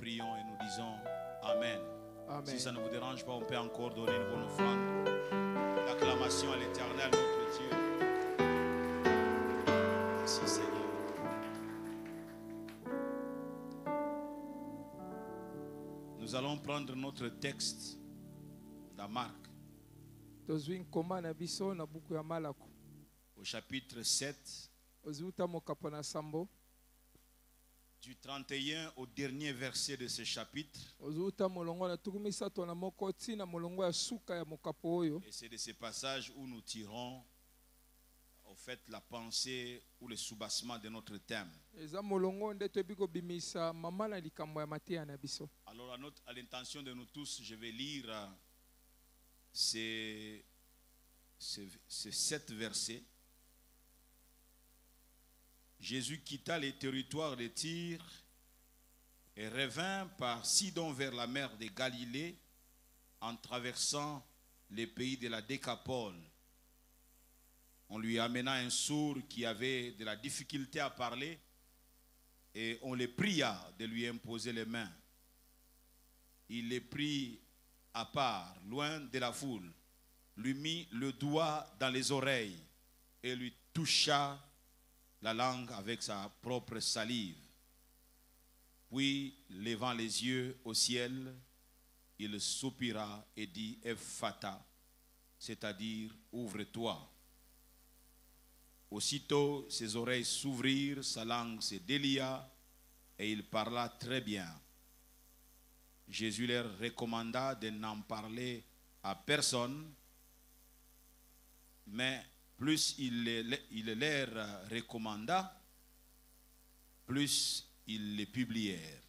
prions et nous disons Amen. Amen. Si ça ne vous dérange pas, on peut encore donner une bonne offrande. L'acclamation à l'Éternel, notre Dieu. Merci Seigneur. Nous allons prendre notre texte dans Marc, au chapitre 7, du 31 au dernier verset de ce chapitre. Et c'est de ces passages où nous tirons au fait la pensée ou le soubassement de notre thème. Alors à l'intention de nous tous, je vais lire ces 7 versets. Jésus quitta les territoires de Tyr et revint par Sidon vers la mer de Galilée en traversant les pays de la Décapole. On lui amena un sourd qui avait de la difficulté à parler et on le pria de lui imposer les mains. Il les prit à part, loin de la foule, lui mit le doigt dans les oreilles et lui toucha la langue avec sa propre salive. Puis, levant les yeux au ciel, il soupira et dit Ephata, c'est-à-dire ouvre-toi. Aussitôt, ses oreilles s'ouvrirent, sa langue se délia et il parla très bien. Jésus leur recommanda de n'en parler à personne, mais plus il leur recommanda, plus ils les publièrent.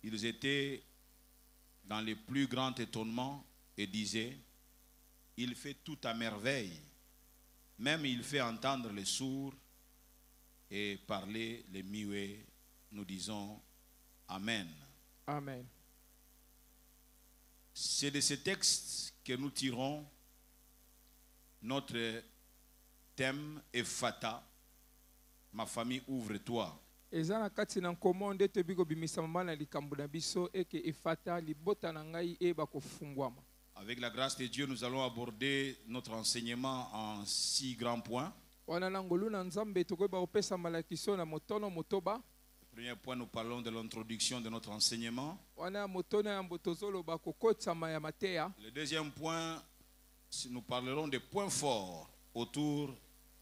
Ils étaient dans le plus grand étonnement et disaient, il fait tout à merveille. Même il fait entendre les sourds et parler les muets. Nous disons Amen. Amen. C'est de ce texte que nous tirons notre thème Ephata, ma famille ouvre-toi. Avec la grâce de Dieu, nous allons aborder notre enseignement en 6 grands points. Le premier point, nous parlons de l'introduction de notre enseignement. Le deuxième point, nous parlerons des points forts autour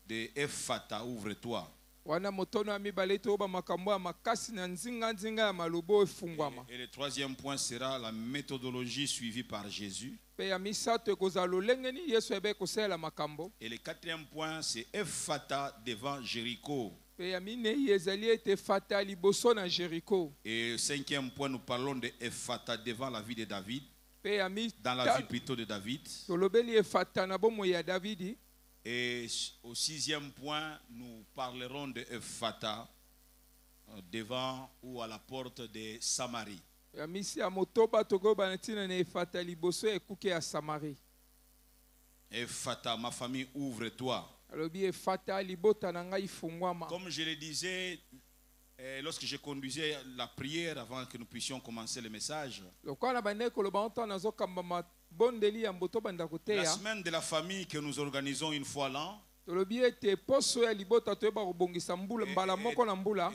de Ephata, ouvre-toi. Et le troisième point sera la méthodologie suivie par Jésus. Et le quatrième point, c'est Ephata devant Jéricho. Et le cinquième point, nous parlons de Ephata devant la vie de David. Dans la vie plutôt de David. Et au sixième point, nous parlerons de Ephata devant ou à la porte de Samarie. Ephata, ma famille, ouvre-toi. Comme je le disais, lorsque je conduisais la prière avant que nous puissions commencer le message, la semaine de la famille que nous organisons une fois l'an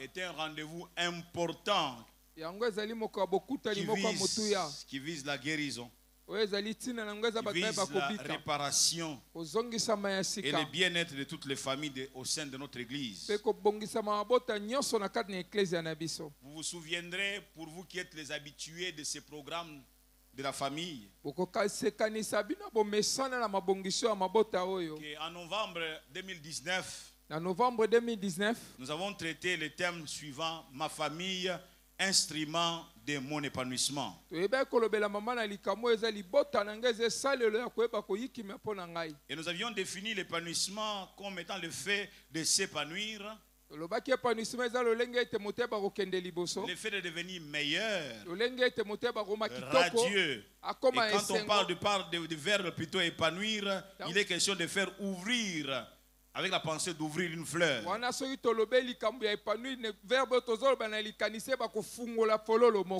était un rendez-vous important qui vise la guérison, qui vise la réparation et le bien-être de toutes les familles au sein de notre église. Vous vous souviendrez, pour vous qui êtes les habitués de ces programmes de la famille, qu'en novembre 2019, nous avons traité le thème suivant, ma famille, instrument de mon épanouissement. Et nous avions défini l'épanouissement comme étant le fait de s'épanouir, le fait de devenir meilleur, radieux. Et quand on parle du verbe plutôt épanouir, il est question de faire ouvrir avec la pensée d'ouvrir une fleur.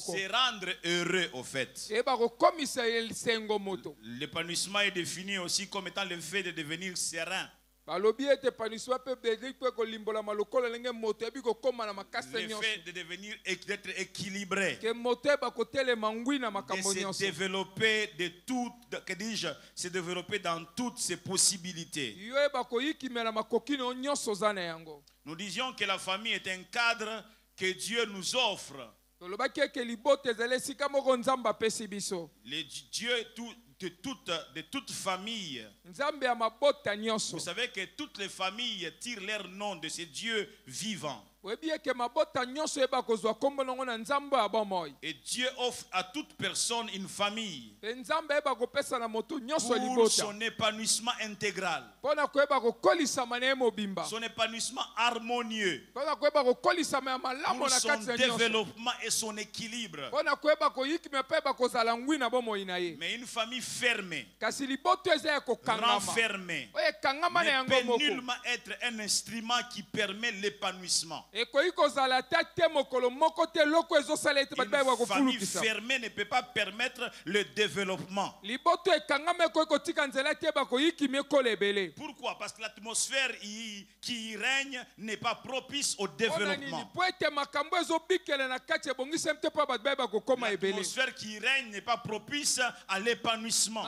C'est rendre heureux au fait. L'épanouissement est défini aussi comme étant le fait de devenir serein. Le fait de devenir, d'être équilibré, de se développer se développer dans toutes ses possibilités. Nous disions que la famille est un cadre que Dieu nous offre. Le Dieu de toute famille. Vous savez que toutes les familles tirent leur nom de ces dieux vivants. Et Dieu offre à toute personne une famille pour son épanouissement intégral, son épanouissement harmonieux, pour son développement et son équilibre. Mais une famille fermée, renfermée, ne peut nullement être un instrument qui permet l'épanouissement. Une famille fermée ne peut pas permettre le développement. Pourquoi? Parce que l'atmosphère qui y règne n'est pas propice au développement. L'atmosphère qui y règne n'est pas propice à l'épanouissement.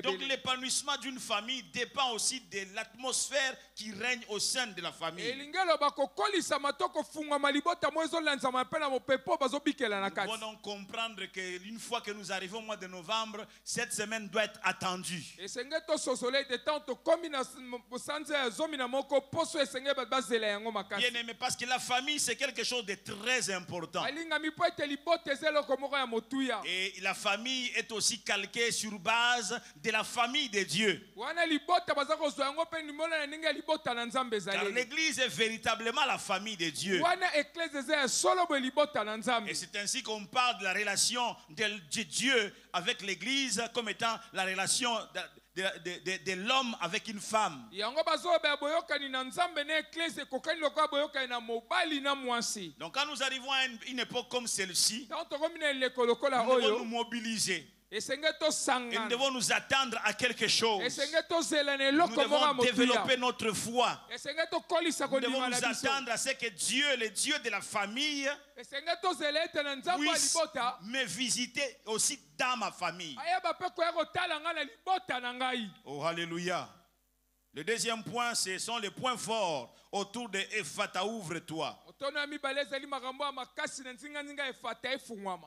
Donc l'épanouissement d'une famille dépend aussi de l'atmosphère qui règne au sein de la famille. Nous devons donc comprendre qu'une fois que nous arrivons au mois de novembre, cette semaine doit être attendue. Bien aimé, parce que la famille c'est quelque chose de très important. Et la famille est aussi calquée sur base de la famille de Dieu. Car l'église est véritablement la famille de Dieu. Et c'est ainsi qu'on parle de la relation de Dieu avec l'église comme étant la relation de l'homme avec une femme. Donc quand nous arrivons à une époque comme celle-ci, nous devons nous mobiliser. Et nous devons nous attendre à quelque chose. Nous devons développer notre foi. Nous devons nous attendre à ce que Dieu, le Dieu de la famille, puisse me visiter aussi dans ma famille. Oh, alléluia. Le deuxième point, ce sont les points forts autour de Ephata, ouvre-toi.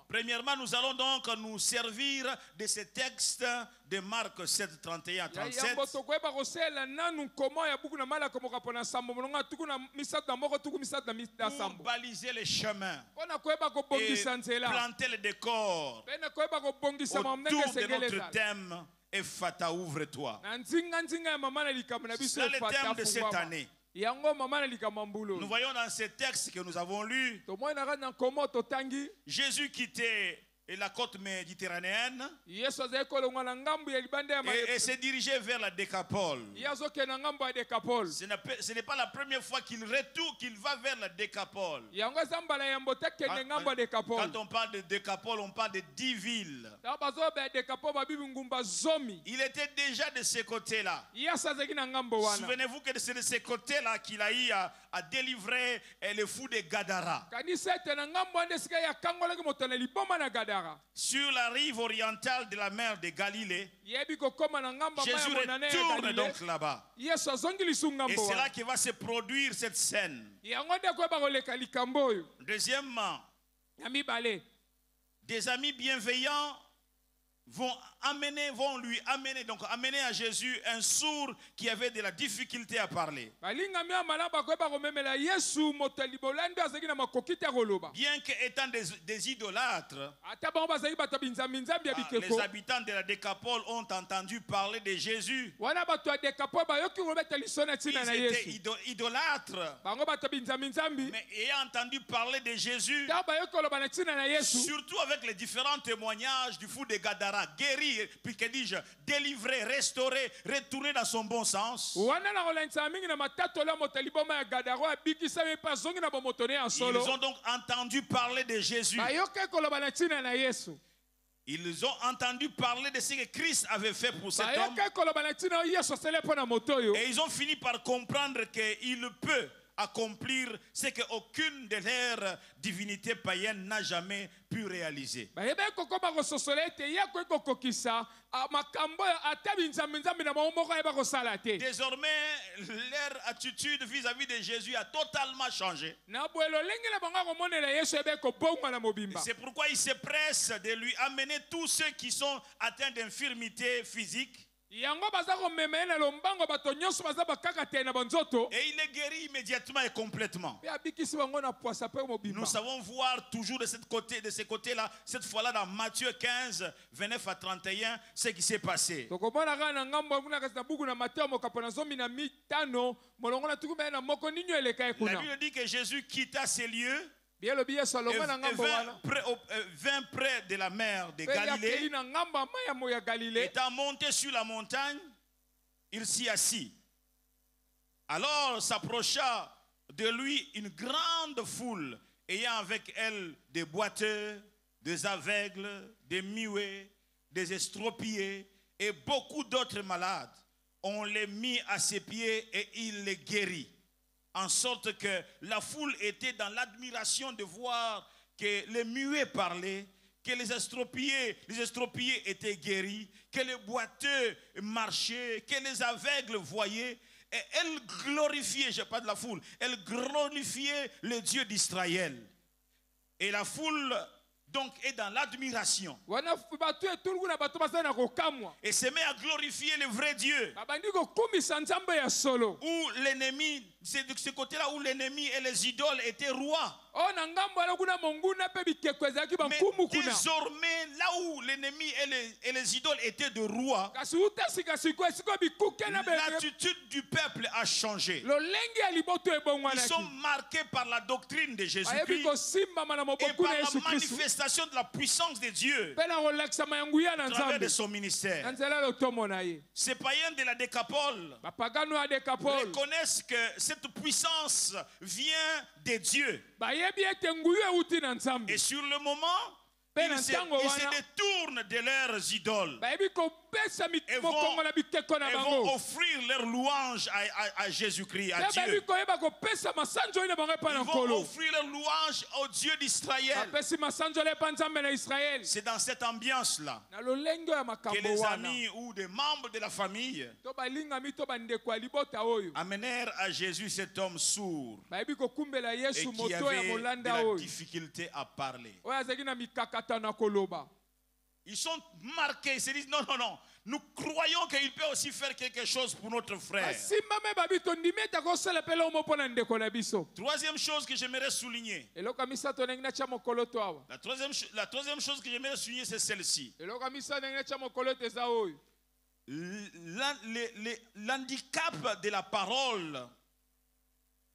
Premièrement, nous allons donc nous servir de ce texte de Marc 7, 31 à 37. Pour baliser les chemins et planter le décor autour de notre thème Ephata, ouvre-toi. C'est le thème de cette année. Nous voyons dans ce texte que nous avons lu, Jésus quittait la côte méditerranéenne et s'est dirigé vers la Décapole. Ce n'est pas la première fois qu'il va vers la Décapole. Quand on parle de Décapole, on parle de 10 villes. Il était déjà de ce côté-là. Souvenez-vous que c'est de ce côté-là qu'il a eu à délivrer les fous de Gadara. Sur la rive orientale de la mer de Galilée, Jésus retourne donc là-bas. Et c'est là que va se produire cette scène. Deuxièmement, des amis bienveillants vont lui amener à Jésus un sourd qui avait de la difficulté à parler. Bien qu'étant des idolâtres, les habitants de la Décapole ont entendu parler de Jésus. Ils étaient idolâtres, mais ayant entendu parler de Jésus, surtout avec les différents témoignages du fou de Gadara, sera guéri, puis que dis-je, délivré, restauré, retourné dans son bon sens. Ils ont donc entendu parler de Jésus. Ils ont entendu parler de ce que Christ avait fait pour cet homme. Et ils ont fini par comprendre qu'il peut accomplir ce qu'aucune de leurs divinités païennes n'a jamais pu réaliser. Désormais, leur attitude vis-à-vis de Jésus a totalement changé. C'est pourquoi ils se pressent de lui amener tous ceux qui sont atteints d'infirmités physiques. Et il est guéri immédiatement et complètement. Nous savons voir toujours de ce côté-là, cette fois-là dans Matthieu 15, 29 à 31, ce qui s'est passé. La Bible dit que Jésus quitta ces lieux et vint près de la mer de Galilée. Étant monté sur la montagne, il s'y assit. Alors s'approcha de lui une grande foule, ayant avec elle des boiteux, des aveugles, des muets, des estropiés et beaucoup d'autres malades. On les mit à ses pieds et il les guérit. En sorte que la foule était dans l'admiration de voir que les muets parlaient, que les estropiés étaient guéris, que les boiteux marchaient, que les aveugles voyaient. Et elle glorifiait, je parle de la foule, elle glorifiait le Dieu d'Israël. Et la foule donc est dans l'admiration. Et se met à glorifier le vrai Dieu. Où l'ennemi, c'est de ce côté-là où l'ennemi et les idoles étaient rois. Mais désormais, là où l'ennemi et les idoles étaient de rois, l'attitude du peuple a changé. Ils sont marqués par la doctrine de Jésus-Christ et par la manifestation de la puissance de Dieu à travers de son ministère. Ces païens de la Décapole reconnaissent que cette puissance vient de Dieu. Et sur le moment, ils se détournent de leurs idoles et vont offrir leur louange à Jésus-Christ, à Dieu. Ils vont offrir leur louange au Dieu d'Israël. C'est dans cette ambiance-là que les amis ou des membres de la famille amenèrent à Jésus cet homme sourd et qui avait de la difficulté à parler. Ils sont marqués, ils se disent non, nous croyons qu'il peut aussi faire quelque chose pour notre frère. Troisième chose que j'aimerais souligner. La troisième chose que j'aimerais souligner, c'est celle-ci. L'handicap de la parole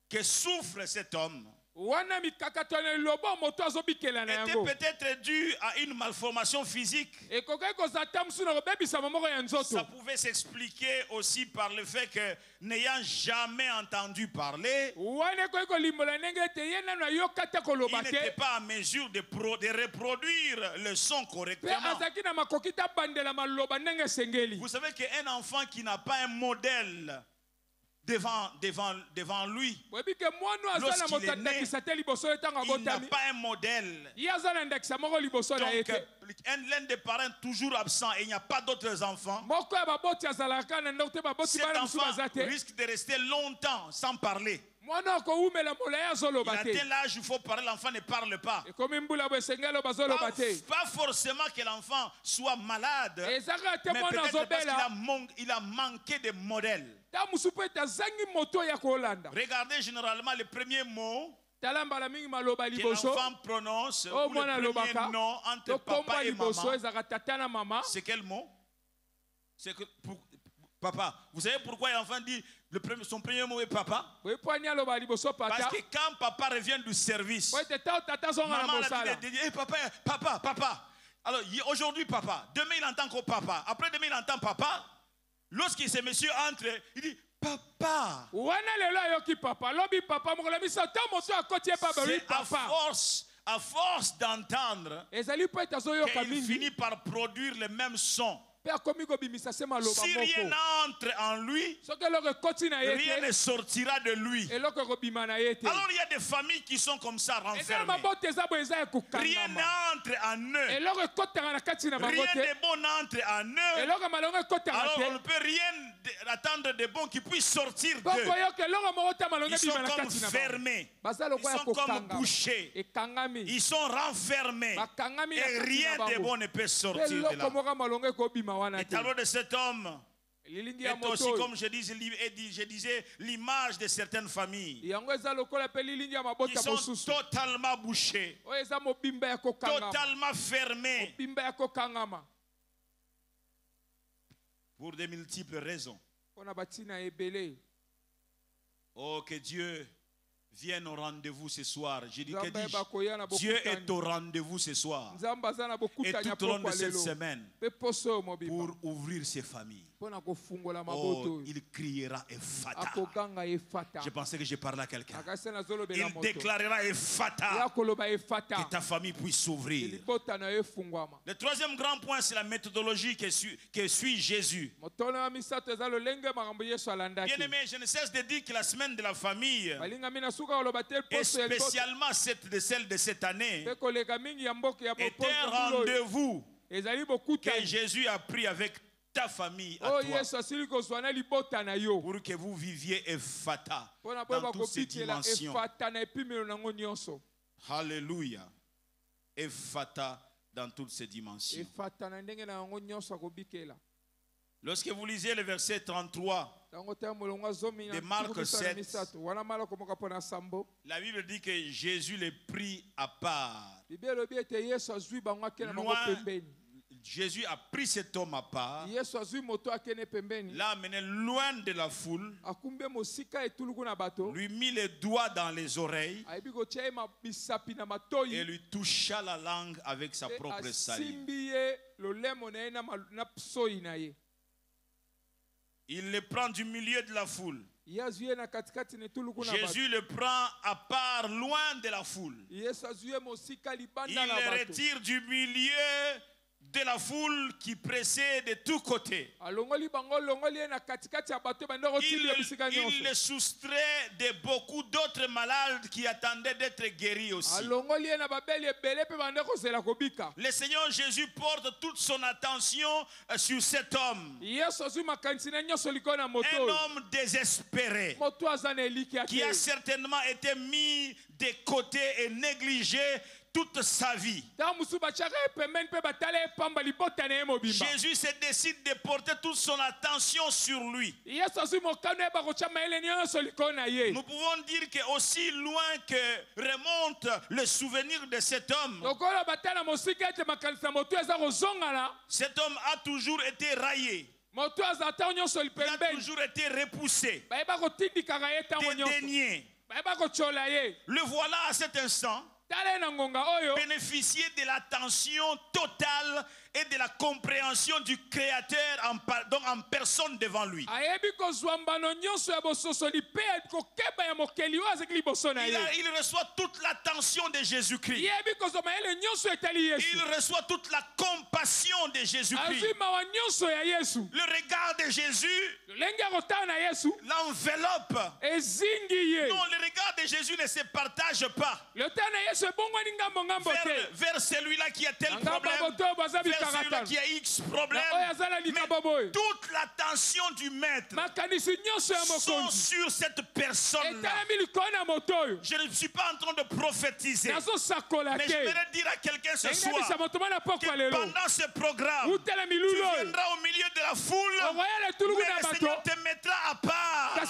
que souffre cet homme était peut-être dû à une malformation physique. Ça pouvait s'expliquer aussi par le fait que, n'ayant jamais entendu parler, il n'était pas en mesure de reproduire le son correctement. Vous savez qu'un enfant qui n'a pas un modèle devant lui, lorsqu'il est né, il n'a pas un modèle. Donc, l'un des parents est toujours absent et il n'y a pas d'autres enfants. Cet enfant risque de rester longtemps sans parler. Il atteint l'âge où il faut parler, l'enfant ne parle pas. Pas forcément que l'enfant soit malade, mais peut-être parce qu'il a manqué de modèle. Regardez généralement les premiers mots que l'enfant prononce, ou le premier nom entre papa et maman. C'est quel mot? C'est que papa. Vous savez pourquoi l'enfant dit son premier mot est papa? Parce que quand papa revient du service, maman a dit hey, papa. Alors aujourd'hui papa, demain il entend encore papa, après demain il entend papa. Lorsque ce monsieur entre, il dit papa. C'est à force d'entendre qu'il finit par produire le même son. Si rien n'entre en lui, rien ne sortira de lui. Alors il y a des familles qui sont comme ça renfermées. Rien n'entre en eux. Rien de bon n'entre en eux. Alors on ne peut rien attendre de bon qui puisse sortir d'eux. Ils sont comme fermés. Ils sont comme bouchés. Ils sont renfermés. Et rien de bon ne peut sortir de là. Le tableau de cet homme est aussi, comme je disais, l'image de certaines familles qui sont totalement bouchées, totalement fermées, pour de multiples raisons. Oh, que Dieu vienne au rendez-vous ce soir. Je dis que Dieu est au rendez-vous ce soir et tout au long de cette semaine pour ouvrir ses familles. Oh, il criera Ephata. Je pensais que je parlais à quelqu'un. Il déclarera Ephata, que ta famille puisse s'ouvrir. Le troisième grand point, c'est la méthodologie que suit Jésus. Bien-aimé, je ne cesse de dire que la semaine de la famille, et spécialement celle de cette année, est un rendez-vous que Jésus a pris avec ta famille à toi, pour que vous viviez Ephata dans toutes ces dimensions. Alléluia. Ephata dans toutes ces dimensions. Lorsque vous lisez le verset 33 de Marc 7, la Bible dit que Jésus les prit à part. Jésus a pris cet homme à part, l'a amené loin de la foule, lui mit les doigts dans les oreilles et lui toucha la langue avec sa propre salive. Il le prend du milieu de la foule. Jésus le prend à part, loin de la foule. Il le retire du milieu de la foule qui pressait de tous côtés. Il le soustrait de beaucoup d'autres malades qui attendaient d'être guéris aussi. Le Seigneur Jésus porte toute son attention sur cet homme. Un homme désespéré qui a certainement été mis de côté et négligé toute sa vie. Jésus se décide de porter toute son attention sur lui. Nous pouvons dire que aussi loin que remonte le souvenir de cet homme, cet homme a toujours été raillé. Il a toujours été repoussé, dédaigné. Le voilà à cet instant bénéficier de l'attention totale et de la compréhension du Créateur en personne devant lui. Il reçoit toute l'attention de Jésus-Christ. Il reçoit toute la compassion de Jésus-Christ. Le regard de Jésus l'enveloppe. Non, le regard de Jésus ne se partage pas vers celui-là qui a tel problème, vers celui-là qui a X problème. Mais toute l'attention du maître sont sur cette personne-là. Je ne suis pas en train de prophétiser, mais je voudrais dire à quelqu'un ce soir que pendant ce programme, tu viendras au milieu de la foule, mais le Seigneur te mettra à part, car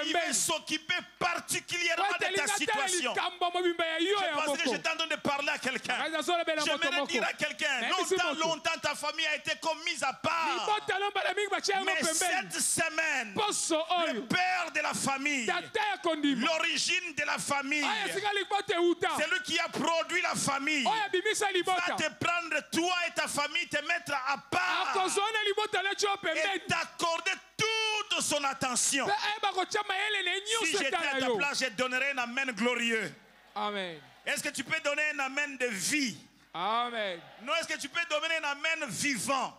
il va s'occuper particulièrement de ta situation. Je pense que j'étais en train de parler à quelqu'un. J'aimerais dire à quelqu'un, longtemps ta famille a été comme mise à part. Mais cette semaine, le père de la famille, l'origine de la famille, celui qui a produit la famille, va te prendre toi et ta famille, te mettre à part et t'accorder toute son attention. Si j'étais à ta place, je donnerais un amen glorieux. Amen. Est-ce que tu peux donner un amen de vie? Amen. Non, est-ce que tu peux donner un amen vivant?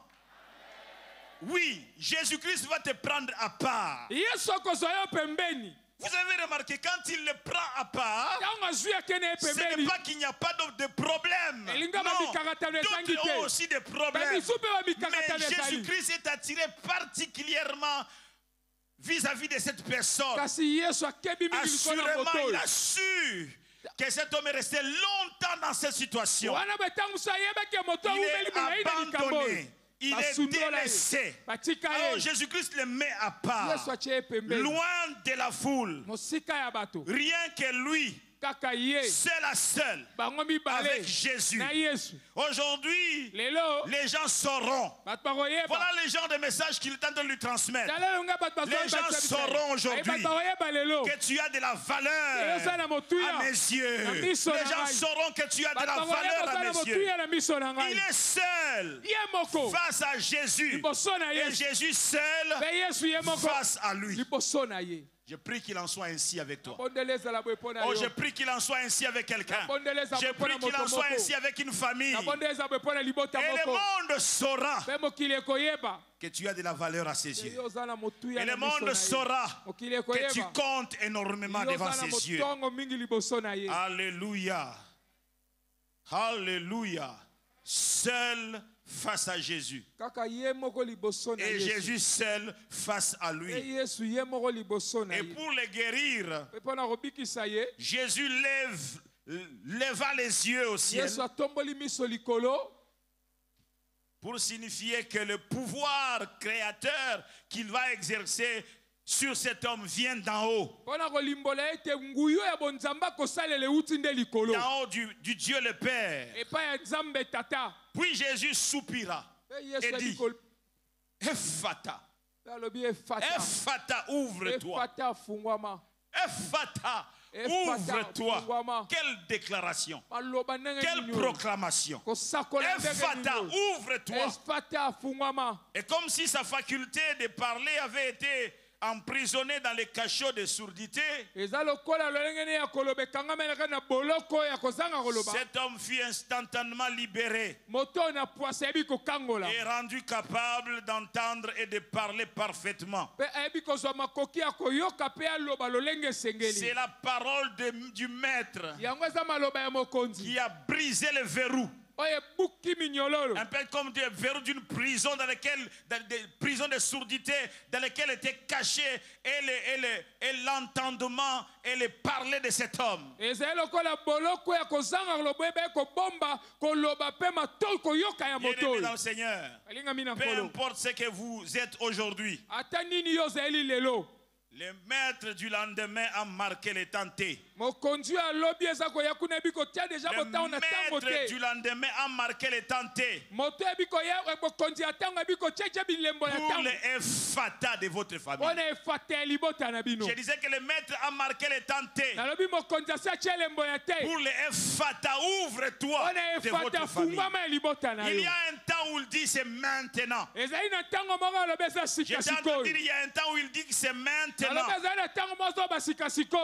Oui, Jésus-Christ va te prendre à part. Vous avez remarqué, quand il le prend à part, ce n'est pas qu'il n'y a pas de problème. Non, d'autres ont aussi des problèmes. Mais Jésus-Christ est attiré particulièrement vis-à-vis de cette personne. Assurément, il a su que cet homme est resté longtemps dans cette situation. Il est abandonné. Il est délaissé. Alors Jésus-Christ le met à part, loin de la foule. Rien que lui, seul à seul, avec Jésus. Aujourd'hui, les gens sauront. Voilà les genres de messages qu'il tente de lui transmettre. Les gens sauront aujourd'hui que tu as de la valeur à mes yeux. Les gens sauront que tu as de la valeur à mes yeux. Il est seul face à Jésus. Et Jésus seul face à lui. Je prie qu'il en soit ainsi avec toi. Oh, je prie qu'il en soit ainsi avec quelqu'un. Je prie qu'il en soit ainsi avec une famille. Et le monde saura que tu as de la valeur à ses yeux. Et le monde saura que tu comptes énormément devant ses yeux. Alléluia. Alléluia. Seul face à Jésus. Et Jésus seul face à lui. Et pour les guérir, Jésus leva les yeux au ciel pour signifier que le pouvoir créateur qu'il va exercer sur cet homme vient d'en haut. D'en haut du Dieu le Père. Puis Jésus soupira et dit, Ephata. Ephata, ouvre-toi. Ephata, ouvre-toi. Quelle déclaration. Quelle proclamation. Ephata, ouvre-toi. Et comme si sa faculté de parler avait été emprisonné dans les cachots de surdité, cet homme fut instantanément libéré et rendu capable d'entendre et de parler parfaitement. C'est la parole du maître qui a brisé le verrou. Un peu comme le verrou d'une prison dans laquelle, prison de surdité dans laquelle était caché et l'entendement et le parler de cet homme. Bien-aimés dans le Seigneur, peu importe ce que vous êtes aujourd'hui, le maître du lendemain a marqué les temps T. Le maître du lendemain a marqué les temps T pour le Ephata de votre famille. Je disais que le maître a marqué les temps T pour le Ephata, ouvre-toi de votre famille. Il y a un temps où il dit c'est maintenant. J'ai entendu dire il y a un temps où il dit que c'est maintenant.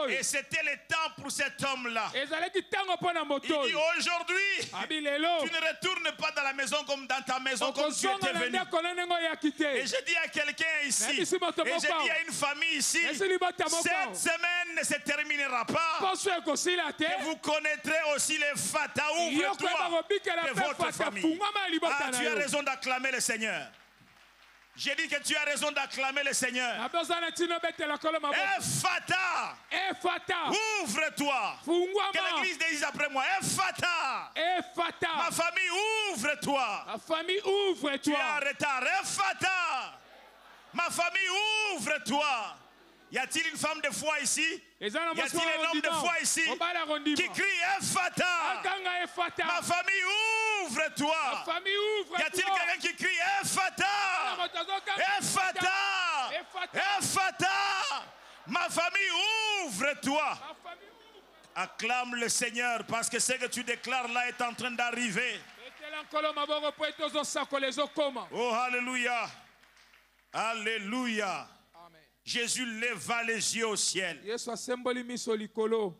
Et c'était le temps pour cet homme-là. Il dit aujourd'hui, tu ne retournes pas dans la maison comme dans ta maison comme tu étais venu. Et je dis à quelqu'un ici, et je dis à une famille ici, cette semaine ne se terminera pas. Et vous connaîtrez aussi les Fata. Ouvre-toi de votre famille. Ah, tu as raison d'acclamer le Seigneur. J'ai dit que tu as raison d'acclamer le Seigneur. Ephata, ouvre-toi. Que l'église dise après moi, Ephata, ma famille, ouvre-toi. Tu es en retard. Ephata, ma famille, ouvre-toi. Y a-t-il une femme de foi ici? Y eza na a-t-il mwasi un homme de foi ici mobali arondima qui crie Ephata? akanga efata Ma famille, ma ouvre-toi. famille ouvre Y a-t-il quelqu'un qui crie Ephata? Ephata! Ephata! Ma famille, ouvre-toi. ma famille ouvre. Acclame le Seigneur parce que ce que tu déclares là est en train d'arriver. Etela nkolo maboko po ete ozosakola ezokoma. Oh, alléluia. Alléluia. Amen. Jésus leva les yeux au ciel Yesu asemboli miso likolo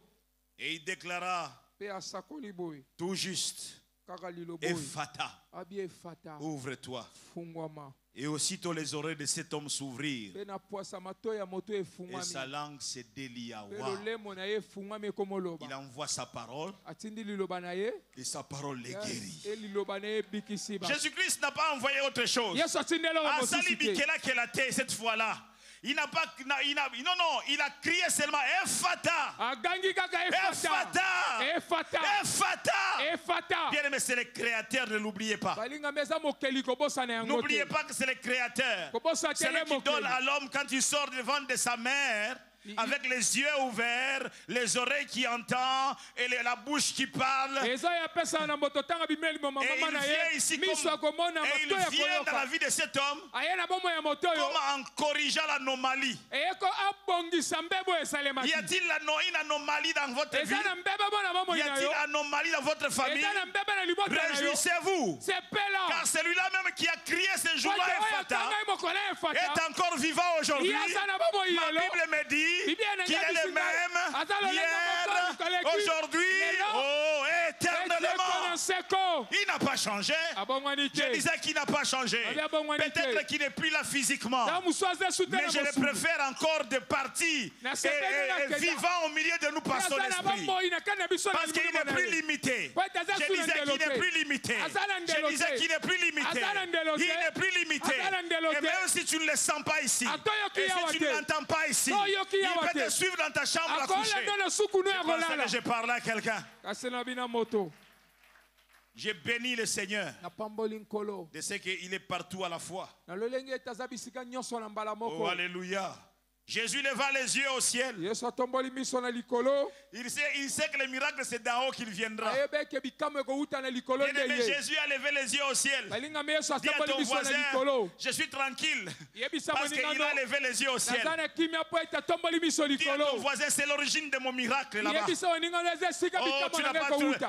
et il déclara pe asakoli boye tout juste, kaka lilo boye Ephata, abi efata ouvre-toi. fungwama Et aussitôt les oreilles de cet homme s'ouvrirent pe na poasa mato ya moto et efungwami sa langue se délia. pe Wow. lolemo na ye efungwami ekomoloba Il envoie sa parole atindi liloba na ye et sa parole les guérit. e liloba na ye ebikisi ba Jésus-Christ n'a pas envoyé autre chose. Yesu atindi eloko Asali mosusu te Bikela Kelate cette fois-là. Il n'a pas, il a crié seulement Ephata. agangi kaka efata efata Ephata. efata Bien aimé, c'est le créateur, ne l'oubliez pas. balinga meza mokeli kobosana yango N'oubliez te pas que c'est le créateur. kobosa te C'est lui ye qui donne mokeli à l'homme quand il sort du ventre de sa mère, avec les yeux ouverts, les oreilles qui entendent et la bouche qui parle. eza ya pesa na moto tanga bimeli mama Et mama il na vient ye ici miso comme, akomona et mato ya il vient dans la koyoka vie de cet homme aye na bomo ya moto oyo comme en corrigeant l'anomalie. eyeko abongisa mbebo Y esalemaki a-t-il une anomalie dans votre vie? eza na mbebe mo na bomoi Y na a-t-il yo une anomalie dans votre famille? eza na mbebe na libota na yo Réjouissez-vous, sepela car celui-là même qui a crié ce jour-là, oyo Ephata, akangai mokolo est efata encore vivant aujourd'hui. yaza na bomoi Ma lelo Bible me dit Biblia qu'il est le même hier, aujourd'hui, oh, éternellement. Il n'a pas changé. Je disais qu'il n'a pas changé. Peut-être qu'il n'est plus là physiquement. Mais je le préfère encore de partir et vivant au milieu de nous par son esprit. Parce qu'il n'est plus limité. Je disais qu'il n'est plus limité. Je disais qu'il n'est plus limité. Il n'est plus limité. Et même si tu ne le sens pas ici, et si tu ne l'entends pas ici, il peut te suivre dans ta chambre à coucher. Je pense que je parle à quelqu'un. J'ai béni le Seigneur de ce qu'il est partout à la fois. Oh, alléluia. Jésus leva les yeux au ciel. Il sait que le miracle c'est d'en haut qu'il viendra. Bien-aimé, Jésus a levé les yeux au ciel. Dis à ton voisin, je suis tranquille parce qu'il a levé les yeux au ciel. Dis à ton voisin, c'est l'origine de mon miracle là-bas. Oh,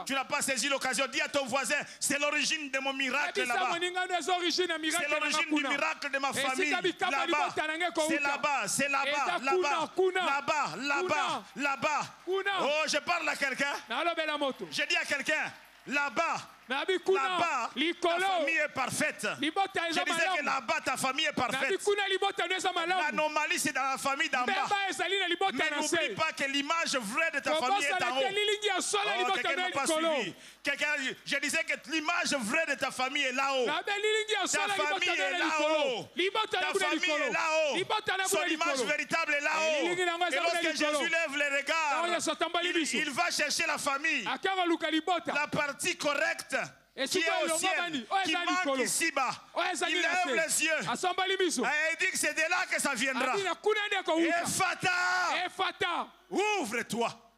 tu n'as pas saisi l'occasion. Dis à ton voisin, c'est l'origine de mon miracle là-bas. C'est l'origine du miracle de ma famille là-bas. C'est là-bas, c'est là-bas. Là-bas, là-bas, là-bas. Oh, je parle à quelqu'un. Je dis à quelqu'un, là-bas, là-bas, ta famille est parfaite. Je disais que là-bas, ta famille est parfaite. L'anomalie, c'est dans la famille d'en bas. Mais n'oublie pas que l'image vraie de ta famille est en haut. Oh, quelqu'un n'a pas suivi. Je disais que l'image vraie de ta famille est là-haut. Ta famille est là-haut. Ta famille est là-haut. Son image véritable est là-haut. Et lorsque Jésus lève les regards, il va chercher la famille. La partie correcte qui est au ciel, qui manque ici-bas. Il lève les yeux. Et il dit que c'est de là que ça viendra. Ephata, ouvre-toi.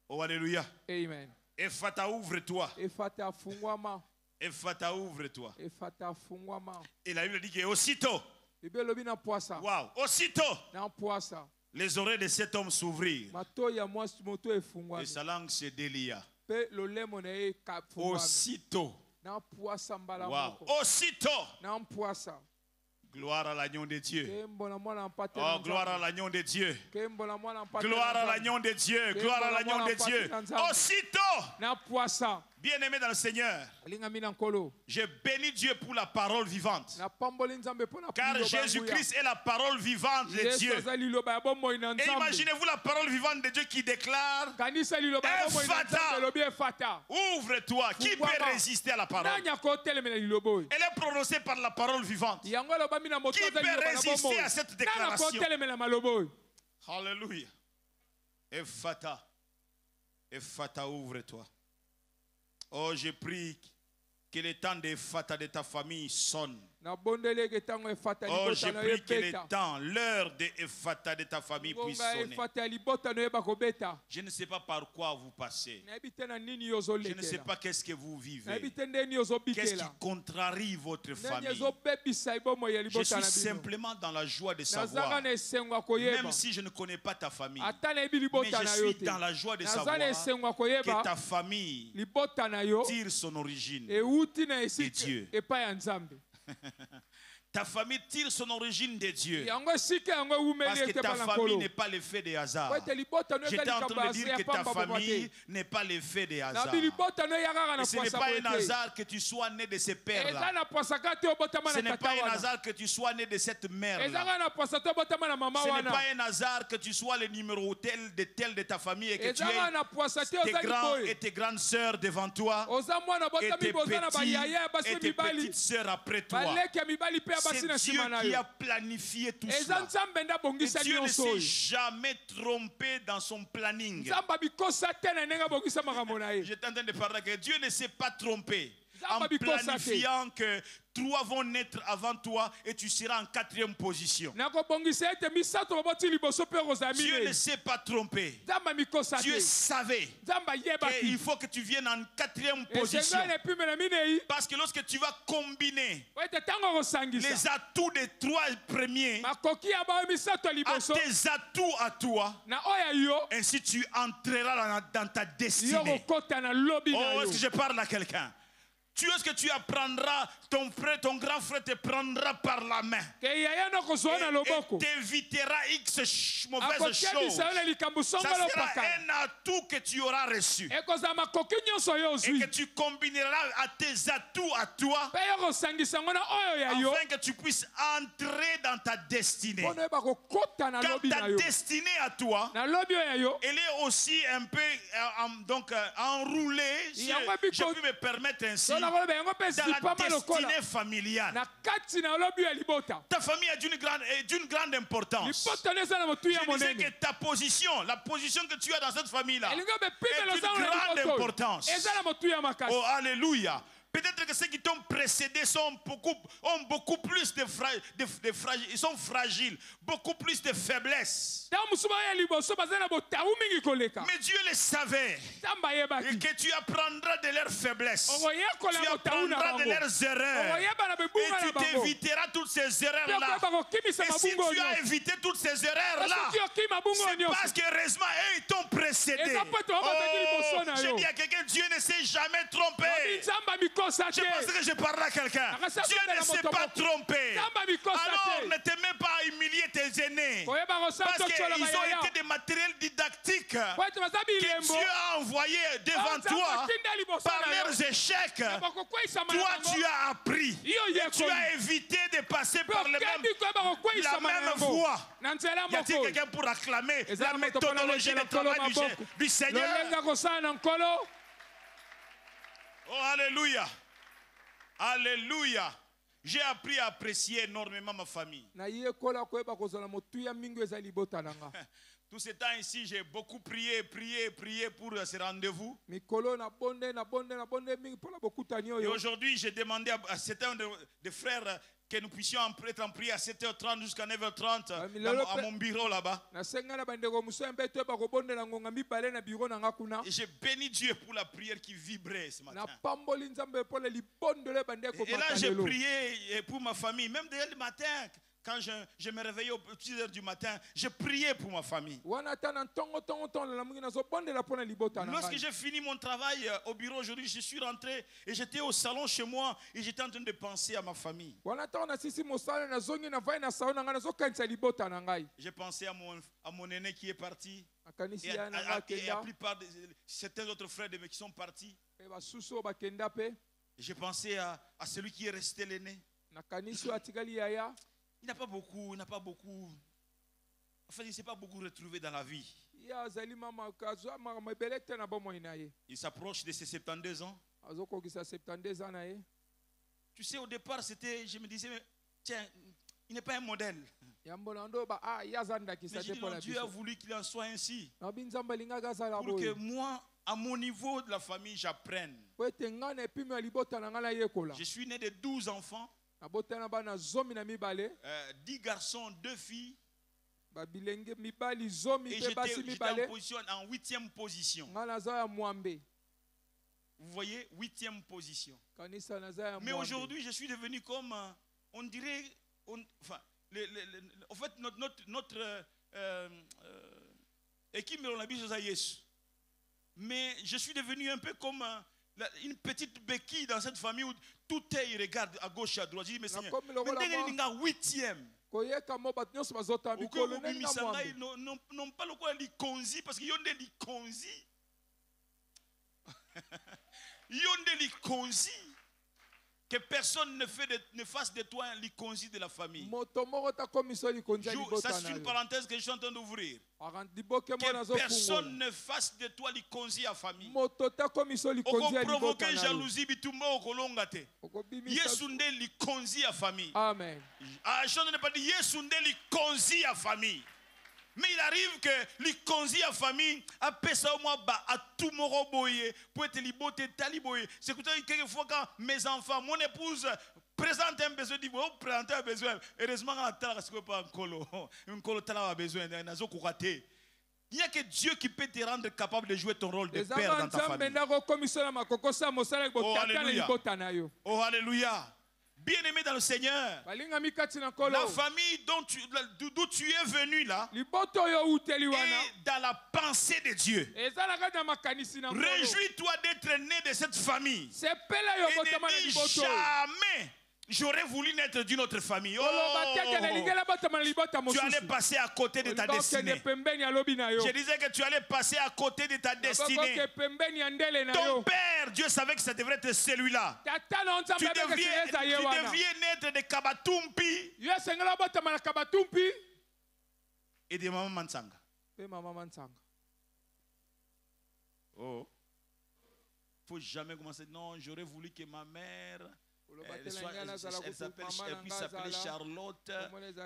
Oh, alléluia. Amen. Ephata, ouvre-toi. Ephata fungwama. Ephata, ouvre-toi. Ephata fungwama. Et la Bible dit que aussitôt, wow, aussitôt, les oreilles de cet homme s'ouvrirent. Et sa langue se délia. Aussitôt. Wow. Aussitôt. Gloire à l'agneau de Dieu. Oh, gloire à l'agneau de Dieu. Gloire à l'agneau de Dieu. Gloire à l'agneau de Dieu. Aussitôt. Bien-aimé dans le Seigneur, je bénis Dieu pour la parole vivante. Car Jésus-Christ est la parole vivante de Dieu. Et imaginez-vous la parole vivante de Dieu qui déclare Ephata, ouvre-toi. Qui peut résister à la parole? Elle est prononcée par la parole vivante. Qui peut résister à cette déclaration? Alléluia. Ephata. Ephata, ouvre-toi. Oh, je prie que le temps d'Ephata de ta famille sonne. nabondeleke ntango efata Oh, j'ai libota na yo pris que le ebeta temps, l'heure de Ephata de ta famille puisse ngonga sonner. efata ya libota na yo bakobeta Je ne sais pas par quoi vous passez. nayebi te na nini Je ne sais ozolekela pas qu'est-ce que vous nayebi vivez. te ndeni Qu'est-ce qui ozobikela contrarie votre ndeni famille. ezobebisa ebomoi ya Je libota suis na bino simplement dans la joie de nazanga savoir, na esengo ya koyeba même si je ne connais pas ta famille, ata nayebi mais libota je na yo suis te dans la joie de naza savoir na esengo ya que koyeba ta famille libota na yo tire son origine. euti na Dieu. esika epai ya nzambe Ta famille tire son origine de Dieu. yango esika yango ewumeli Parce que ete ta bana famille nkolo n'est pas l'effet des hasards. po ete libota no eza J'étais en likambo train de dire ya que ta pamba pamba famille te n'est pas l'effet des hasards. nabi libota no eya kaka na Et ce n'est posa pas boye un te hasard que tu sois né de ces eza pères-là. na posaka te obotama Ce na n'est tata pas un wana hasard que tu sois né de cette eza mère-là. kaka na posa te obotama na mama Ce n'est wana pas un hasard que tu sois le numéro tel de ta famille et que tu eza kaka aies na posa te tes ozali grands et boye tes grandes sœurs devant toi oza mwana et obotami tes boza na bayaya ya petits basi et tes mibali petites sœurs après toi. baleki ya mibali mpe ya basi na C'est Dieu nsima na qui yo a planifié tout eza cela. nzambe nde Et abongisa Dieu ne nyonso s'est oyo jamais trompé dans son planning. nzambe abikosa te na ndenge abongisa makambo na ye J'étais en train de parler que Dieu ne s'est pas trompé en Nzambe abikosa te. planifiant que trois vont naître avant toi et tu seras en 4e position. nakobongisa ete misato baboti liboso mpe okozala Dieu ne minei s'est pas trompé. nzambe amikosa Dieu te savait nzambe ayebaki qu'il faut que tu viennes en 4e position. esengo na epime na minei Parce que lorsque tu vas combiner po ete ntango okosangisa les atouts des 3 premiers makoki ya baoyo misato ya à liboso tes atouts à toi, na oyo ya yo ainsi tu entreras dans ta yo destinée. kokota na lobi na Oh, yo est-ce que je parle à quelqu'un? Est-ce que tu apprendras, ton frère, ton grand frère te prendra par la main ke yaya no kozwa na et loboko t'évitera X mauvaises akokebisa choses. yo na likambo Ça songolo sera pakala un atout que tu auras reçu ekozala makoki nyonso yo et ozwi que tu combineras à tes atouts à toi mpe yo kosangisa yango na oyo ya yo afin que tu puisses entrer dans ta destinée. mpo na oyeba kokota na Car lobi ta na yo destinée à toi, na lobi oyo ya yo elle est aussi un peu enroulée, si je peux me permettre ainsi, so nakoloba yango mpe dans la zipama lokola destinée familiale. na kati na lobi ya libota Ta famille est d'une grande importance. libota no eza na motu ya Je disais monene que ta position, la position que tu as dans cette famille-là, elingi est bepimelo d'une zango na grande libota oyo importance. eza na motu ya makasi Oh, alléluia. Peut-être que ceux qui t'ont précédé ont beaucoup plus ils sont fragiles, beaucoup plus de faiblesse. ntango mosusu baya liboso baza na botawu mingi koleka Mais Dieu le savait. nzambe Et ayebaki que tu apprendras de leurs faiblesses. okoyekola Tu botawu na apprendras de bango leurs erreurs. okoyeba na Et bebunga na tu bango t'éviteras toutes ces mpe erreurs-là. okoyeba kokimisa Et si mabungo tu as nyonso évité toutes ces erreurs-là, soki okima bungo c'est nyonso parce que heureusement, eux, ils t'ont précédé. eza mpo ete obazaki liboso na Je yo dis à quelqu'un, Dieu ne s'est jamais trompé. obi nzambe amikosa Je te pense que je parle à quelqu'un. Dieu ne s'est pas trompé. nzambe amikosa Alors te ne te mets pas à humilier tes aînés. koyeba kosala Parce totiola qu'ils ont bayaya été des matériels didactiques po ete baza que bilembo Dieu a envoyés devant nzambe toi atinda liboso par na yo leurs échecs. bakokweyisama na Toi, bango tu as appris. yo Et tu yekoli as évité de passer par le même, okebi koyeba kokweyisama la na même yango voie. na nzela Y a-t-il moko quelqu'un pour acclamer eza la na moto mpona méthodologie de lobela nkolo travail maboko du Seigneur? lolenga kosala na nkolo Oh, alléluia. Alléluia. J'ai appris à apprécier énormément ma famille. nayekola koyeba kozala motuya mingi eza libota na nga Tout ce temps ici, j'ai beaucoup prié pour ce rendez-vous. mikolo nabonde mingi mpona bokutani Et oyo aujourd'hui, j'ai demandé à certains de frères que nous puissions être en prière à 7h30 jusqu'à 9h30 à mon bureau là-bas. nasenga na bandeko mosusu mpe toyeba kobondela ngonga mibale na biro na nga kuna Et j'ai béni Dieu pour la prière qui vibrait ce matin. napamboli nzambe mpona libondelo ebande Et là, j'ai komakalelo prié pour ma famille. Même dès le matin, quand je me réveillais aux 6h du matin, j'ai prié pour ma famille. wana ata na ntongo lela mingi nazobondela mpona libota na Lorsque ngai j'ai fini mon travail au bureau aujourd'hui, je suis rentré et j'étais au salon chez moi et j'étais en train de penser à ma famille. wana ntango nasisi mosala nazongi na vai na sao na ngai nazokanisa libota na ngai J'ai pensé à mon aîné qui est parti nakanisi et ya na ngai à la akenda plupart de certains autres frères de mes qui sont partis. mpe basusu oyo bakenda mpe J'ai pensé à celui qui est resté l'aîné. nakanisi oyo atikali yaya Il n'a pas beaucoup, enfin, il ne s'est pas beaucoup retrouvé dans la vie. ye azali mama azwa makambo ebele te na bomoi na ye Il s'approche de ses 72 ans. azokokisa 72 ans na ye Tu sais, au départ, je me disais, tiens, il n'est pas un modèle. yambo na ndo ye aza Mais ndakisa j'ai te dit, non, mpona Dieu a biso voulu qu'il en soit ainsi. nabi nzambe alingaki azala Pour que boye moi, à mon niveau de la famille, j'apprenne. po ete ngai na epimi ya libota na ngai nayekola Je suis né de 12 enfants. Nabotana bana zomi na mibale. 10 garçons, 2 filles. Babilenge mibali zomi Et pe basi j'étais mibale. en 8e position. Nga naza ya mwambe. Vous voyez, 8e position. Kanisa naza ya mwambe. Mais aujourd'hui, je suis devenu comme, on dirait, enfin, en fait, notre équipe me l'a dit à Yesu. Mais je suis devenu un peu comme une petite béquille dans cette famille où tout est, il regarde à gauche, à droite. Je dis, mais Seigneur, mais il y a 8e. Non pas le quoi likonzi parce qu'il y a des likonzi. Il y a des likonzi. Que personne ne fasse de toi un likonzi de la famille. Ça, c'est une parenthèse que je suis en train d'ouvrir. Que personne ne fasse de toi likonzi à famille. On peut provoquer jalousie, bitumba okolongate. Yesunde likonzi à famille. Amen. Je ne pas dire Yesunde likonzi à famille. Mais il arrive que les conzi à famille a pesa au moins à tout mon boye pour être liboté taliboye. C'est que quelquefois quand mes enfants, mon épouse présente un besoin, dit vous présentez un besoin. Heureusement quand la ce que pas un colo tala a besoin d'un zo kourate. Il n'y a que Dieu qui peut te rendre capable de jouer ton rôle de père dans ta famille. Oh alléluia. Oh alléluia. Bien-aimé dans le Seigneur, la famille d'où tu es venu là est dans la pensée de Dieu. Réjouis-toi d'être né de cette famille. Et ne dis jamais j'aurais voulu naître d'une autre famille. Oh, tu allais passer à côté de ta destinée. Je disais que tu allais passer à côté de ta destinée. Ton père, Dieu savait que ça devrait être celui-là. Tu deviens naître de Kabatumpi et de Maman Mansanga. Oh. Il ne faut jamais commencer. Non, j'aurais voulu que ma mère... Elle puisse s'appeler Charlotte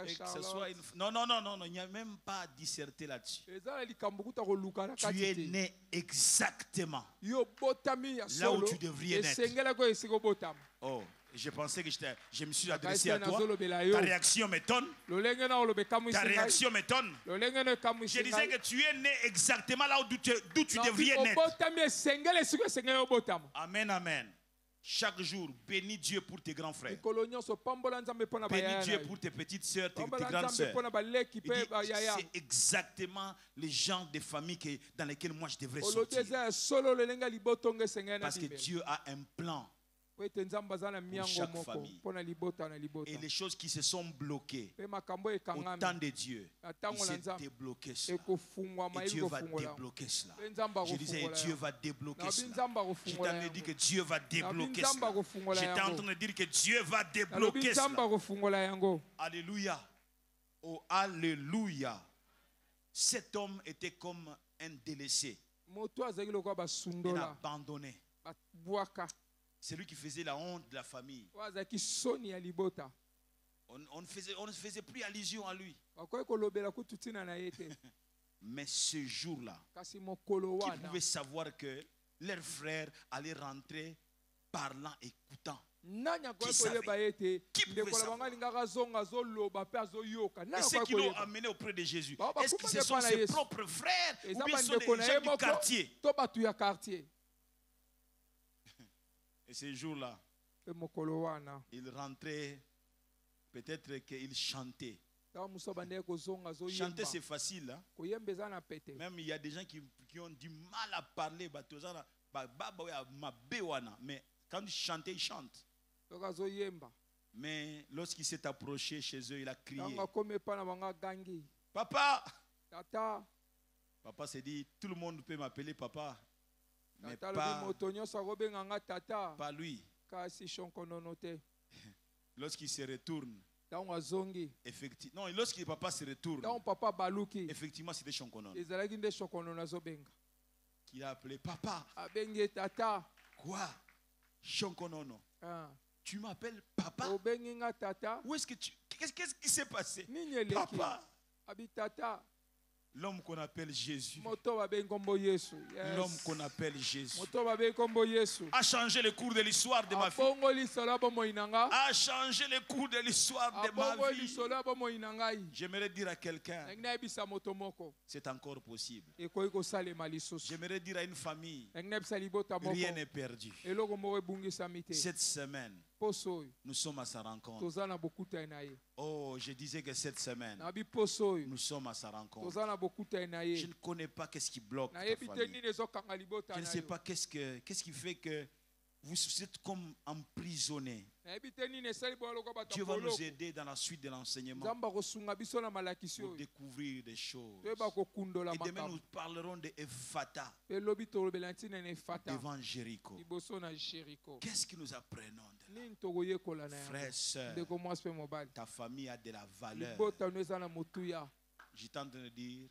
et que ce soit une... Non, il n'y a même pas à disserter là-dessus. Tu es né exactement là où tu devrais naître. Oh, je pensais que je me suis adressé à toi. Ta réaction m'étonne. Ta réaction m'étonne. Je disais que tu es né exactement là où tu devrais naître. Amen, amen. Chaque jour, bénis Dieu pour tes grands frères. Bénis Dieu pour tes petites sœurs, tes grandes sœurs. C'est exactement les genres de famille dans lesquelles moi je devrais sortir. Parce que Dieu a un plan pour chaque famille. Et les choses qui se sont bloquées au temps de Dieu, il s'est débloqué cela. Et Dieu va débloquer cela. Je disais, Dieu va débloquer cela. J'étais en train de dire que Dieu va débloquer cela. J'étais en train de dire que Dieu va débloquer cela. Alléluia. Oh, alléluia. Cet homme était comme un délaissé, un abandonné. C'est lui qui faisait la honte de la famille. On ne faisait plus allusion à lui. Mais ce jour-là, qui pouvait savoir que leur frère allait rentrer parlant, écoutant? Qui savait? Qui pouvait savoir? Et ceux qui l'ont amené auprès de Jésus, est-ce que ce sont ses propres frères ou bien ce sont des gens du quartier? Et ce jour-là, il rentrait, peut-être qu'il chantait. Chanter, c'est facile. Hein? Même il y a des gens qui ont du mal à parler. Mais quand il chantait, il chante. Mais lorsqu'il s'est approché chez eux, il a crié. Papa! Papa s'est dit, tout le monde peut m'appeler papa. Mais pas lui. Lorsqu'il se retourne, effectivement, non, lorsque papa se retourne, effectivement, c'était Shonkonono. Qu'il a appelé papa. Quoi? Shonkonono. Tu m'appelles papa? Où est-ce que tu... Qu'est-ce qui s'est passé? Papa. L'homme qu'on appelle Jésus. moto babengi kombo Yesu. L'homme qu'on appelle Jésus. Moto babengi kombo Yesu. A changé le cours de l'histoire de ma vie. Abongo lisolo bomoi nanga. A changé le cours de l'histoire de ma Abongo vie. lisolo bomoi nangai. J'aimerais dire à quelqu'un, Ngina bisa moto moko. c'est encore possible. Ekoki kosalema lisusu. J'aimerais dire à une famille, Ngina bisa libota moko. rien n'est perdu. Eloko moko ebungisami te. Cette semaine, Poso oyo nous sommes à sa rencontre. toza na bokutai na ye. Oh, je disais que cette semaine, Na bi poso oyo nous sommes à sa rencontre. toza na bokutai na Je ye. ne connais pas qu'est-ce qui bloque Na ta yebi te famille. nini ezokanga libota Je ne na sais yo. pas qu'est-ce qui fait que vous êtes comme emprisonnés. Na yebi te nini esali boya lokola bato Dieu va boloko. nous aider dans la suite de l'enseignement Nzambe akosunga biso na malakisi pour oyo. découvrir des choses. Toyeba kokundola Et demain, makambo. nous parlerons de Ephata Pe lobi tolobela ntina na efata. devant Jéricho. Liboso na Jéricho. Qu'est-ce que nous apprenons de là? Nini tokoyekola na yango. Frères, sœurs, Ndeko mwasi pe mobali. ta famille a de la valeur. Libota no eza na motuya. J'étais en train de dire,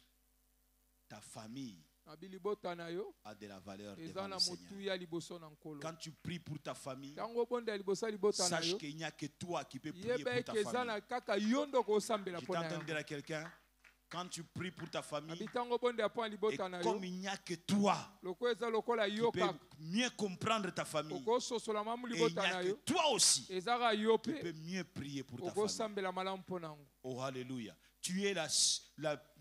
ta famille Na bi libota na yo a de la valeur eza devant na le Seigneur. motuya liboso na nkolo. Quand tu pries pour ta famille, Tango bonda libosa libota na sache yo. qu'il n'y a que toi qui peux prier Yeba pour ta eke eza famille. na kaka yo ndoko osambela J'étais pona en train de yango. dire à quelqu'un, quand tu pries pour ta Na famille, bi tango bonda po et libota na yo. comme il n'y a que toi Loko eza lokola qui yo peux kaka. mieux comprendre ta famille, Oko sosola mamu et il n'y libota a na que yo. toi aussi Ezaka yo qui peux pe. mieux prier pour ta Oko famille. sambela malamu pona yango. Oh, alléluia. Tu es la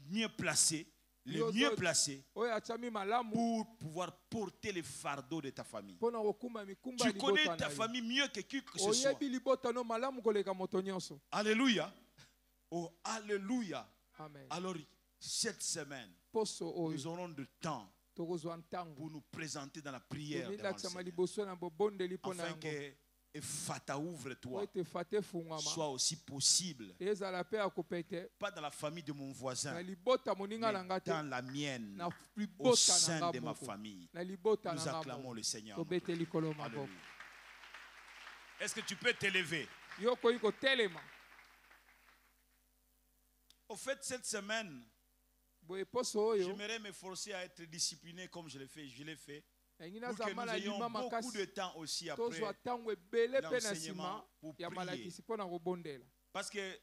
mieux placée, le Yo mieux zo- placé Oyo achami malamu pour pouvoir porter le fardeau de ta famille. pona kokumba mikumba Tu connais libota ta na yo. famille mieux que qui que ce soit. Oyebi libota no malamu koleka moto nyonso. Alléluia. Oh, alléluia. Amen. Alors, cette semaine, Poso oyo nous aurons du temps tokozwa ntango. pour nous présenter dans la prière devant le Tomilakisama Seigneur. liboso na bobondeli pona Afin yango. que Ephata ouvre-toi Oyo te fate fungama. soit aussi possible. Ezala pe akopete. Pas dans la famille de mon voisin, Na libota moninga na mais nga te. dans la mienne, Na au libota na sein nga de ma moko. famille. Na libota Nous na nga acclamons moko. le Seigneur. Tobeteli kolo maboko. Alléluia. Est-ce que tu peux t'élever? Yo koyi kotelema. Au fait, cette semaine, Boye poso oyo. j'aimerais m'efforcer à être discipliné comme je l'ai fait. Je l'ai fait. Engina Pour que nous zamala ayons lima beaucoup makasi. de temps aussi Tozwa après. tango ebele pe na l'enseignement nsima pour ya prier. malakisi mpo na kobondela. Parce que,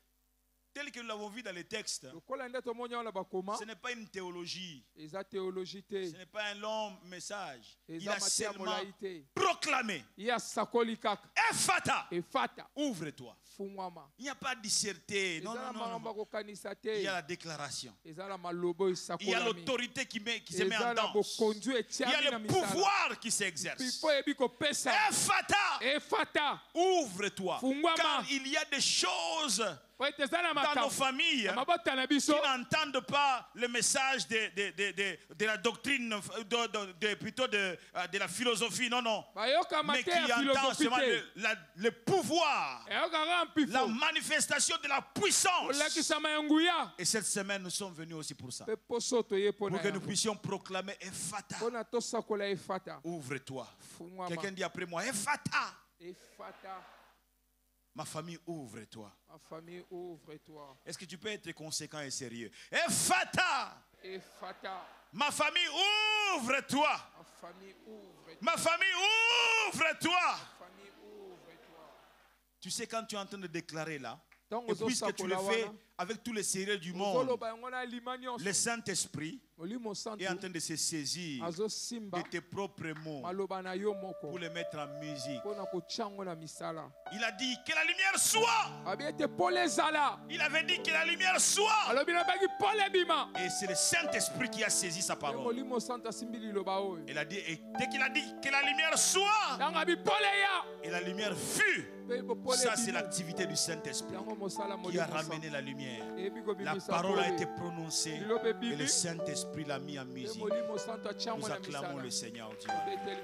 tel que nous l'avons vu dans les textes, Lokola nde tomoni awa na bakoma. ce n'est pas une théologie. Eza théologie Ce te. n'est pas un long message. Il Eza a mateya seulement molai te. proclamé. Ye asakoli kaka. Ephata, Efata. ouvre-toi. Fungwama. Il n'y a pas de disserté. Non, Eza na non, non, makambo non. akokanisa Il y a te. la déclaration. Eza na malobo Il y a esakolami. l'autorité qui se met en Eza na danse. bokonzi Il y etiami a na le misala. pouvoir qui s'exerce. Pipo ebi kopesa. Ephata, Efata. ouvre-toi. Fungwama. Car il y a des choses Po ete eza na dans nos makambo. familles Na mabota na biso. qui n'entendent pas le message de la doctrine, plutôt de la philosophie. Non, non. Bayoka Mais mate qui ya entendent philosophie seulement te. le pouvoir, Eyokaka la mpifo. manifestation de la puissance. Olakisama ya nguya. Et cette semaine, nous sommes venus aussi pour ça. Pe poso toye Pour pona que nous yango. puissions proclamer Ephata. Pona tosakola efata. Ouvre-toi. Fungwama. Quelqu'un dit après moi, Ephata. Efata. Ma famille, ouvre-toi. Ma famille, ouvre-toi. Est-ce que tu peux être conséquent et sérieux? Ephata. Efata. Ma famille, ouvre-toi. Ma famille, ouvre-toi. Ma famille, ouvre-toi. Ma famille, ouvre-toi. Tu sais, quand tu es en train de déclarer là, Tango et puisque tu le zosakola fais wana, avec tous les sérieux du monde, ozoloba yango na lima nyonso. le Saint-Esprit Molimo santu est en train de se saisir azosimba de tes propres mots maloba na yo moko pour les mettre en musique. mpona kotia yango na misala. Il a dit que la lumière soit. Abi ete pole ezala. Il avait dit que la lumière soit. Alobi nabaki pole ebima. Et c'est le Saint-Esprit qui a saisi sa Ye parole. molimo santu asimbi liloba oyo. Il a dit, et dès qu'il a dit que la lumière soit, Ntango abi pole ya. et la lumière fut. Mpe bo pole Ça, c'est ebimi. l'activité du Saint-Esprit Yango mosala qui a molimo ramené santu. la lumière. Eyebi La kobimisa parole a pole. été prononcée Liloba et le ebimi. Saint-Esprit l'a mis en Mpe musique. molimo santu atia yango Nous na acclamons misala. le Seigneur Dieu. Beteli